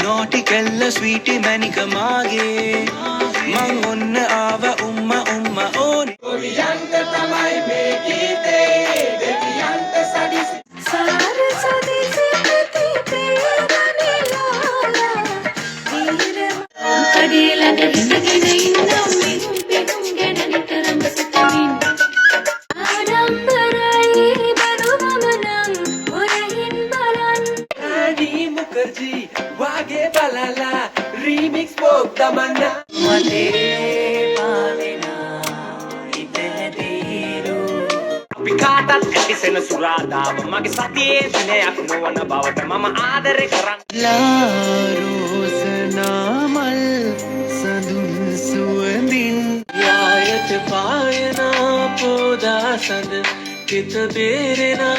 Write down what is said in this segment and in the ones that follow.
naughty kella sweetie manika mage man onna ava umma one Koriyanta tamai me geete deviyanta sadis Mukherjee wage balala remix pop tamanna mate palena itehdiru අපි කාටත් ඇති සෙනසුරාදාව මගේ සතියේ දිනයක් නොවන බවට මම ආදරේ කරන් ලා රෝසනාමල් සඳුන් සුවඳින් යායට පායනා පෝදා සඳ කිත බේරෙනා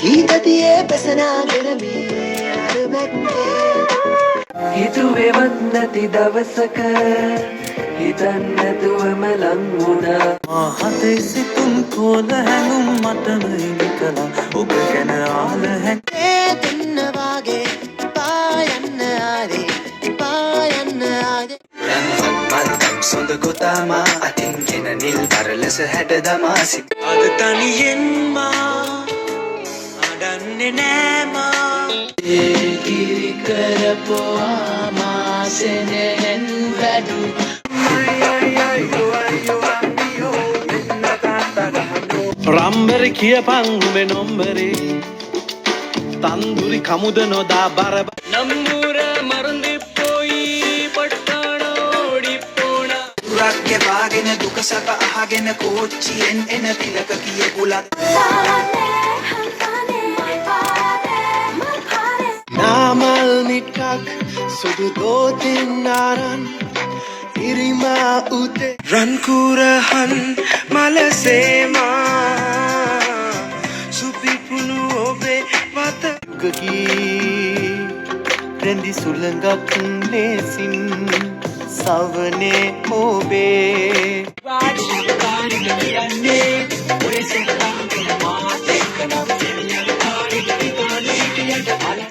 ගීතතියේ පැසනාගෙන මේ අරමැත්තේ හිතුවේවත් නැති දවසක හිතන්නැතුවම ලං වුණා මහතේ සිතුම් කෝල හැඟුම් මටම ඉනිකලා ඔබ ගැන ආල ඒ දෙන්න වාගේ පායන්න ආදේ සොඳ කොතාමා අතින් ගෙන නිල් පරලෙස හැඩ දමාසි අද තනියෙන්මා අඩන්නේ නෑමා ඒ කිරි කරපුවා සෙනෙහෙන් වැඩු රම්බරි කියපන් උඹේ නොම්බරේ තන්දුරි කමුද නොදා බර නම්බුර මරුන්දි පොයි පට්ටනෝඩි පොණ රක්ගේ වාගෙන දුක සැප අහගෙන කෝච්චියෙන් එන තිලක කිය කුලත් නාමල් මිටක් සුදු දෝතින් නාරන් ඉරිමා උතේ රන්කුරහන් මලසේමා සුපිපුුණු ඔබේ වත යුගකී රැඳි සුළඟක් ලේසින් සවනේ ඔබේ